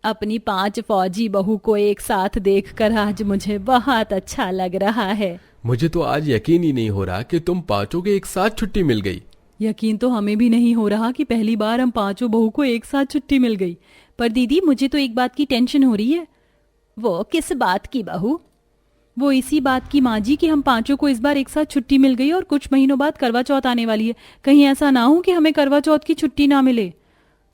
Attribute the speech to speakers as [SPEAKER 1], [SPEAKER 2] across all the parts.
[SPEAKER 1] अपनी 5 फौजी बहू को एक साथ देखकर आज मुझे बहुत अच्छा लग रहा है।
[SPEAKER 2] मुझे तो आज यकीन ही नहीं हो रहा कि तुम पांचों के एक साथ छुट्टी मिल गई।
[SPEAKER 1] यकीन तो हमें भी नहीं हो रहा कि पहली बार हम 5 बहू को एक साथ छुट्टी मिल गई। पर दीदी, मुझे तो एक बात की टेंशन हो रही है। वो किस बात की बहू? वो इसी बात की माँ जी कि हम 5 को इस बार एक साथ छुट्टी मिल गई और कुछ महीनों बाद करवा चौथ आने वाली है। कहीं ऐसा ना हो कि हमें करवा चौथ की छुट्टी ना मिले।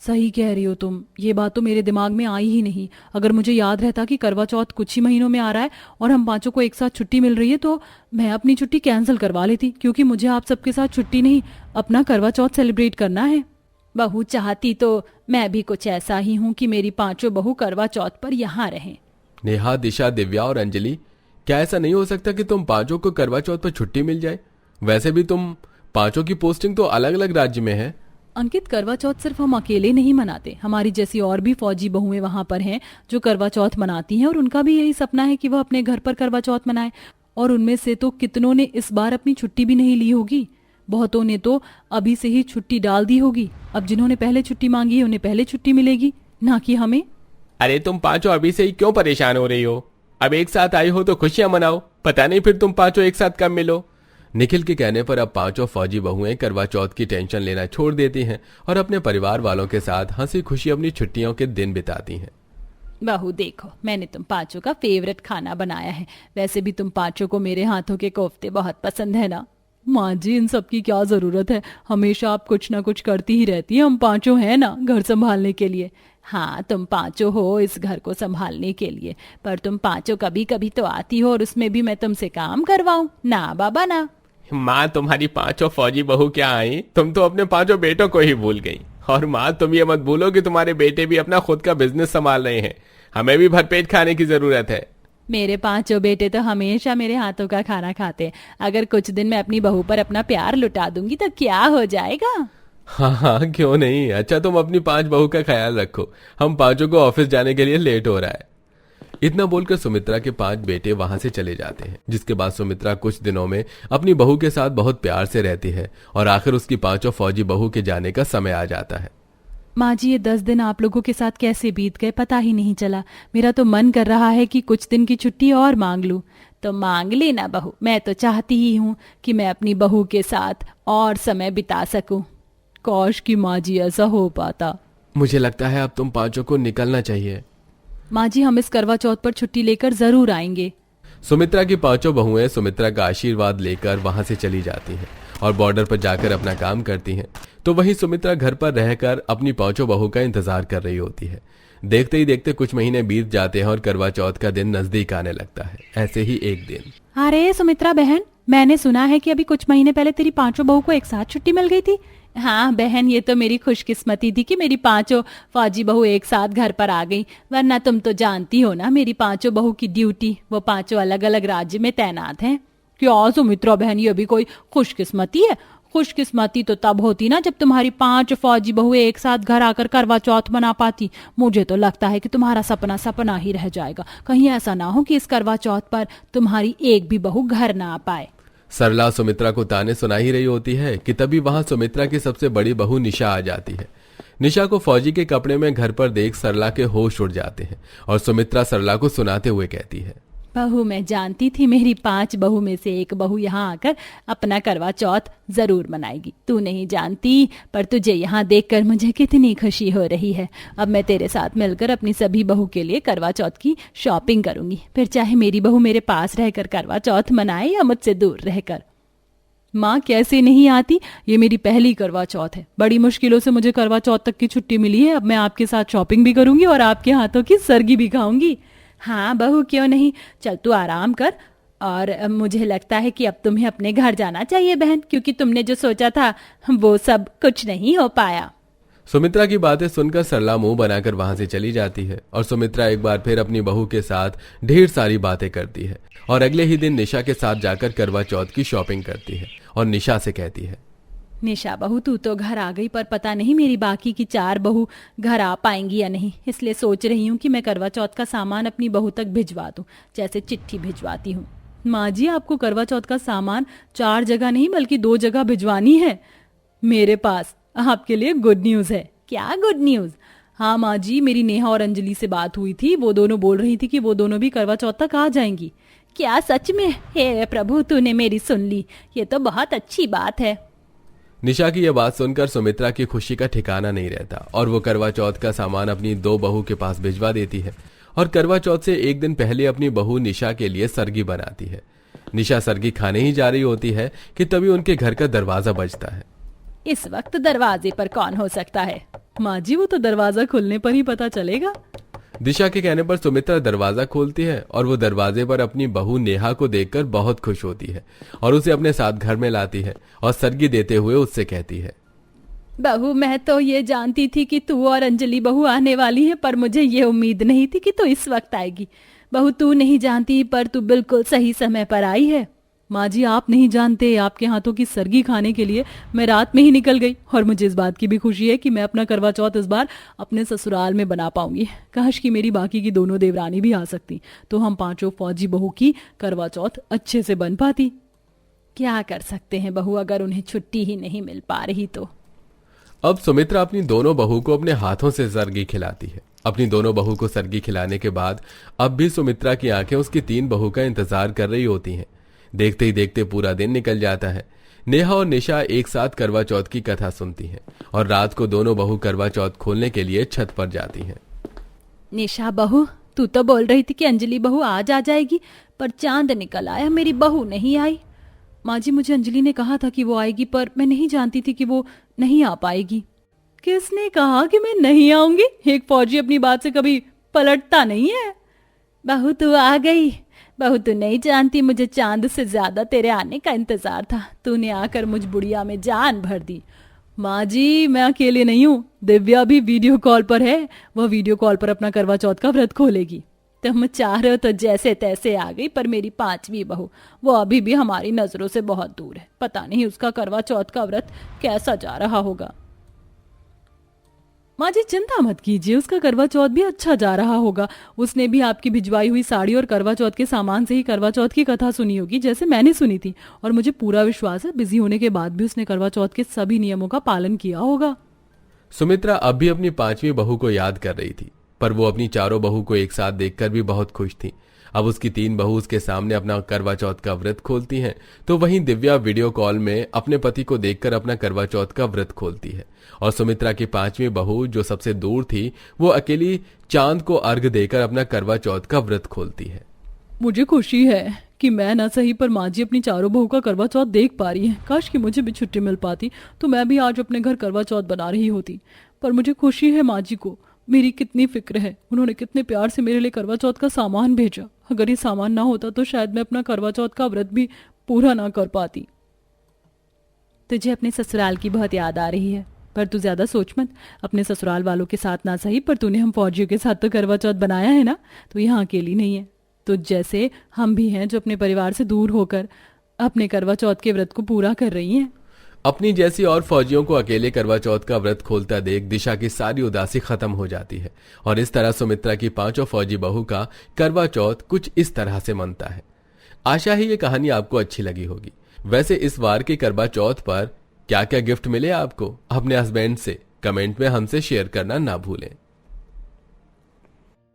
[SPEAKER 1] सही कह रही हो तुम, ये बात तो मेरे दिमाग में आई ही नहीं। अगर मुझे याद रहता कि करवा चौथ कुछ ही महीनों में आ रहा है और हम 5 को एक साथ छुट्टी मिल रही है तो मैं अपनी छुट्टी कैंसिल करवा लेती, क्योंकि मुझे आप सबके साथ छुट्टी नहीं, अपना करवा चौथ सेलिब्रेट करना है। बहू चाहती तो मैं भी कुछ ऐसा ही हूँ कि मेरी 5 बहू करवा चौथ पर यहाँ रहें।
[SPEAKER 2] नेहा, दिशा, दिव्या और अंजलि, क्या ऐसा नहीं हो सकता कि तुम पांचों को करवा चौथ पर छुट्टी मिल जाए? वैसे भी तुम पांचों की पोस्टिंग तो अलग अलग राज्य में है।
[SPEAKER 1] अंकित, करवा चौथ सिर्फ हम अकेले नहीं मनाते, हमारी जैसी और भी फौजी बहुएं वहां पर हैं जो करवा चौथ मनाती हैं और उनका भी यही सपना है कि वह अपने घर पर करवा चौथ मनाए। और उनमें से तो कितनों ने इस बार अपनी छुट्टी भी नहीं ली होगी, बहुतों ने तो अभी से ही छुट्टी डाल दी होगी। अब जिन्होंने पहले छुट्टी मांगी है उन्हें पहले छुट्टी मिलेगी, ना कि हमें।
[SPEAKER 3] अरे तुम पांचों अभी से ही क्यों परेशान हो रही हो? अब एक साथ आई हो तो खुशियां मनाओ, पता नहीं फिर तुम पांचों एक साथ कब मिलो।
[SPEAKER 2] निखिल के कहने पर अब पांचों फौजी बहुएं करवा चौथ की टेंशन लेना छोड़ देती हैं और अपने परिवार वालों के साथ हंसी खुशी अपनी छुट्टियों के दिन बिताती हैं।
[SPEAKER 1] बहू देखो, मैंने तुम 5 का फेवरेट खाना बनाया है। वैसे भी तुम 5 को मेरे हाथों के कोफ्ते बहुत पसंद है ना। माँ जी, इन सब की क्या जरूरत है, हमेशा आप कुछ ना कुछ करती ही रहती है। हम 5 हैं ना घर संभालने के लिए। हाँ, तुम 5 हो इस घर को संभालने के लिए, पर तुम 5 कभी कभी तो आती हो और उसमें भी मैं तुमसे काम करवाऊं ना बाबा ना।
[SPEAKER 3] माँ, तुम्हारी पांचों फौजी बहू क्या आई, तुम तो अपने पांचों बेटों को ही भूल गई। और माँ, तुम ये मत भूलो कि तुम्हारे बेटे भी अपना खुद का बिजनेस संभाल रहे हैं। हमें भी भरपेट खाने की जरूरत है।
[SPEAKER 1] मेरे 5 बेटे तो हमेशा मेरे हाथों का खाना खाते हैं। अगर कुछ दिन मैं अपनी बहू पर अपना प्यार लुटा दूंगी तो क्या हो जाएगा?
[SPEAKER 2] हाँ हाँ, क्यों नहीं। अच्छा, तुम अपनी 5 बहू का ख्याल रखो, हम पांचों को ऑफिस जाने के लिए लेट हो रहा है। इतना बोलकर सुमित्रा के 5 बेटे वहां से चले जाते हैं, जिसके बाद सुमित्रा कुछ दिनों में अपनी बहू के साथ बहुत प्यार से रहती है और आखिर उसकी 5 फौजी बहू के जाने का समय आ जाता है।
[SPEAKER 1] माँ जी, ये 10 दिन आप लोगों के साथ कैसे बीत गए पता ही नहीं चला। मेरा तो मन कर रहा है कि कुछ दिन की छुट्टी और मांग लूं। तो मांग लेना बहू, मैं तो चाहती ही हूँ कि मैं अपनी बहू के साथ और समय बिता सकूं। काश कि माँ जी ऐसा हो पाता।
[SPEAKER 2] मुझे लगता है अब तुम 5 को निकलना चाहिए।
[SPEAKER 1] माँ जी, हम इस करवा चौथ पर छुट्टी लेकर जरूर आएंगे।
[SPEAKER 2] सुमित्रा की 5 बहुएं सुमित्रा का आशीर्वाद लेकर वहां से चली जाती हैं और बॉर्डर पर जाकर अपना काम करती हैं। तो वहीं सुमित्रा घर पर रहकर अपनी 5 बहू का इंतजार कर रही होती है। देखते ही देखते कुछ महीने बीत जाते हैं और करवा चौथ का दिन नजदीक आने लगता है। ऐसे ही एक दिन,
[SPEAKER 1] अरे सुमित्रा बहन, मैंने सुना है कि अभी कुछ महीने पहले तेरी 5 बहू को एक साथ छुट्टी मिल गई थी। हाँ बहन, ये तो मेरी खुशकिस्मती थी कि मेरी 5 फौजी बहू एक साथ घर पर आ गई, वरना तुम तो जानती हो ना मेरी 5 बहू की ड्यूटी, वो 5 अलग अलग राज्य में तैनात हैं। क्या सुमित्रा बहन, ये भी कोई खुशकिस्मती है? खुशकिस्मती तो तब होती ना जब तुम्हारी 5 फौजी बहू एक साथ घर आकर करवा चौथ मना पाती। मुझे तो लगता है कि तुम्हारा सपना सपना ही रह जाएगा। कहीं ऐसा ना हो कि इस करवा चौथ पर तुम्हारी एक भी बहू घर ना आ पाए।
[SPEAKER 2] सरला सुमित्रा को ताने सुना ही रही होती है कि तभी वहां सुमित्रा की सबसे बड़ी बहू निशा आ जाती है। निशा को फौजी के कपड़े में घर पर देख सरला के होश उड़ जाते हैं और सुमित्रा सरला को सुनाते हुए कहती है,
[SPEAKER 1] बहू, मैं जानती थी मेरी 5 बहू में से एक बहू यहाँ आकर अपना करवा चौथ जरूर मनाएगी। तू नहीं जानती, पर तुझे यहाँ देखकर मुझे कितनी खुशी हो रही है। अब मैं तेरे साथ मिलकर अपनी सभी बहू के लिए करवा चौथ की शॉपिंग करूंगी, फिर चाहे मेरी बहू मेरे पास रहकर करवा चौथ मनाए या मुझसे दूर रहकर। माँ, कैसे नहीं आती, ये मेरी पहली करवा चौथ है। बड़ी मुश्किलों से मुझे करवा चौथ तक की छुट्टी मिली है। अब मैं आपके साथ शॉपिंग भी करूंगी और आपके हाथों की सरगी भी खाऊंगी। हाँ बहू, क्यों नहीं। चल तू आराम कर, और मुझे लगता है कि अब तुम्हें अपने घर जाना चाहिए बहन, क्योंकि तुमने जो सोचा था वो सब कुछ नहीं हो पाया।
[SPEAKER 2] सुमित्रा की बातें सुनकर सरला मुंह बनाकर वहां से चली जाती है और सुमित्रा एक बार फिर अपनी बहू के साथ ढेर सारी बातें करती है और अगले ही दिन निशा के साथ जाकर करवा चौथ की शॉपिंग करती है और निशा से कहती है,
[SPEAKER 1] निशा बहू, तू तो घर आ गई, पर पता नहीं मेरी बाकी की 4 बहू घर आ पाएंगी या नहीं। इसलिए सोच रही हूँ कि मैं करवा चौथ का सामान अपनी बहू तक भिजवा दूं, जैसे चिट्ठी भिजवाती हूँ। माँ जी, आपको करवा चौथ का सामान 4 जगह नहीं बल्कि 2 जगह भिजवानी है। मेरे पास आपके लिए गुड न्यूज है। क्या गुड न्यूज? हाँ माँ जी, मेरी नेहा और अंजलि से बात हुई थी। वो दोनों बोल रही थी कि वो दोनों भी करवा चौथ तक आ जाएंगी। क्या सच में? हे प्रभु, तूने मेरी सुन ली। ये तो बहुत अच्छी बात है।
[SPEAKER 2] निशा की यह बात सुनकर सुमित्रा की खुशी का ठिकाना नहीं रहता और वो करवा चौथ का सामान अपनी 2 बहू के पास भिजवा देती है और करवा चौथ से एक दिन पहले अपनी बहू निशा के लिए सरगी बनाती है। निशा सरगी खाने ही जा रही होती है कि तभी उनके घर का दरवाजा बजता है।
[SPEAKER 1] इस वक्त दरवाजे पर कौन हो सकता है? माँ जी, वो तो दरवाजा खुलने पर ही पता चलेगा।
[SPEAKER 2] दिशा के कहने पर सुमित्रा दरवाजा खोलती है और वो दरवाजे पर अपनी बहू नेहा को देखकर बहुत खुश होती है और उसे अपने साथ घर में लाती है और सरगी देते हुए उससे कहती है,
[SPEAKER 1] बहू, मैं तो ये जानती थी कि तू और अंजलि बहू आने वाली है, पर मुझे ये उम्मीद नहीं थी कि तू इस वक्त आएगी। बहू, तू नहीं जानती, पर तू बिल्कुल सही समय पर आई है। माँ जी, आप नहीं जानते, आपके हाथों की सरगी खाने के लिए मैं रात में ही निकल गई और मुझे इस बात की भी खुशी है कि मैं अपना करवा चौथ इस बार अपने ससुराल में बना पाऊंगी। काश कि मेरी बाकी की दोनों देवरानी भी आ सकती, तो हम 5 फौजी बहू की करवा चौथ अच्छे से बन पाती। क्या कर सकते हैं बहू, अगर उन्हें छुट्टी ही नहीं मिल पा रही तो।
[SPEAKER 2] अब सुमित्रा अपनी दोनों बहू को अपने हाथों से सरगी खिलाती है। अपनी दोनों बहू को सरगी खिलाने के बाद अब भी सुमित्रा की आंखें उसकी 3 बहू का इंतजार कर रही होती हैं। देखते ही देखते पूरा दिन निकल जाता है। नेहा और निशा एक साथ करवा चौथ की कथा सुनती हैं और रात को दोनों बहू करवा चौथ खोलने के लिए छत पर जाती हैं।
[SPEAKER 1] निशा बहू, तू तो बोल रही थी कि अंजलि बहू आज आ जाएगी, पर चांद निकल आया, मेरी बहू नहीं आई। माँ जी, मुझे अंजलि ने कहा था कि वो आएगी, पर मैं नहीं जानती थी कि वो नहीं आ पाएगी। किसने कहा कि मैं नहीं आऊंगी? एक फौजी अपनी बात से कभी पलटता नहीं है। बहू, तू आ गई। बहू, तू नहीं जानती, मुझे चांद से ज्यादा तेरे आने का इंतजार था। तूने आकर मुझ बुढ़िया में जान भर दी। माँ जी, मैं अकेले नहीं हूँ, दिव्या भी वीडियो कॉल पर है। वह वीडियो कॉल पर अपना करवा चौथ का व्रत खोलेगी। तुम चाह रहे हो तो जैसे तैसे आ गई, पर मेरी 5वीं बहू, वो अभी भी हमारी नजरों से बहुत दूर है। पता नहीं उसका करवा चौथ का व्रत कैसा जा रहा होगा। माँ जी, चिंता मत कीजिए, उसका करवा चौथ भी अच्छा जा रहा होगा। उसने भी आपकी भिजवाई हुई साड़ी और करवा चौथ के सामान से ही करवा चौथ की कथा सुनी होगी, जैसे मैंने सुनी थी। और मुझे पूरा विश्वास है, बिजी होने के बाद भी उसने करवा चौथ के सभी नियमों का पालन किया होगा।
[SPEAKER 2] सुमित्रा अब भी अपनी 5वीं बहू को याद कर रही थी, पर वो अपनी चारों बहू को एक साथ देखकर भी बहुत खुश थी। अब उसकी 3 बहू उसके सामने अपना करवा चौथ का व्रत खोलती हैं, तो वहीं दिव्या वीडियो कॉल में अपने पति को देखकर अपना करवा चौथ का व्रत खोलती है। और सुमित्रा की 5वीं बहू, जो सबसे दूर थी, वो अकेली चांद को अर्घ देकर अपना करवा चौथ का व्रत खोलती है।
[SPEAKER 1] मुझे खुशी है कि मैं ना सही, पर माँ जी अपनी चारों बहू का करवा चौथ देख पा रही है। काश कि मुझे भी छुट्टी मिल पाती, तो मैं भी आज अपने घर करवा चौथ बना रही होती। पर मुझे खुशी है माँ जी को, मेरी कितनी फिक्र है। उन्होंने कितने प्यार से मेरे लिए करवा चौथ का सामान भेजा। अगर ये सामान ना होता तो शायद मैं अपना करवा चौथ का व्रत भी पूरा ना कर पाती। तुझे अपने ससुराल की बहुत याद आ रही है, पर तू ज्यादा सोच मत। अपने ससुराल वालों के साथ ना सही, पर तूने हम फौजियों के साथ तो करवा चौथ बनाया है ना, तो यहाँ अकेली नहीं है। तो जैसे हम भी हैं जो अपने परिवार से दूर होकर अपने करवा चौथ के व्रत को पूरा कर रही हैं।
[SPEAKER 2] अपनी जैसी और फौजियों को अकेले करवा चौथ का व्रत खोलता देख दिशा की सारी उदासी खत्म हो जाती है और इस तरह सुमित्रा की 5 फौजी बहू का करवा चौथ कुछ इस तरह से मनता है। आशा है ये कहानी आपको अच्छी लगी होगी। वैसे इस बार के करवा चौथ पर क्या क्या गिफ्ट मिले आपको, अपने हस्बैंड से कमेंट में हमसे शेयर करना ना भूलें।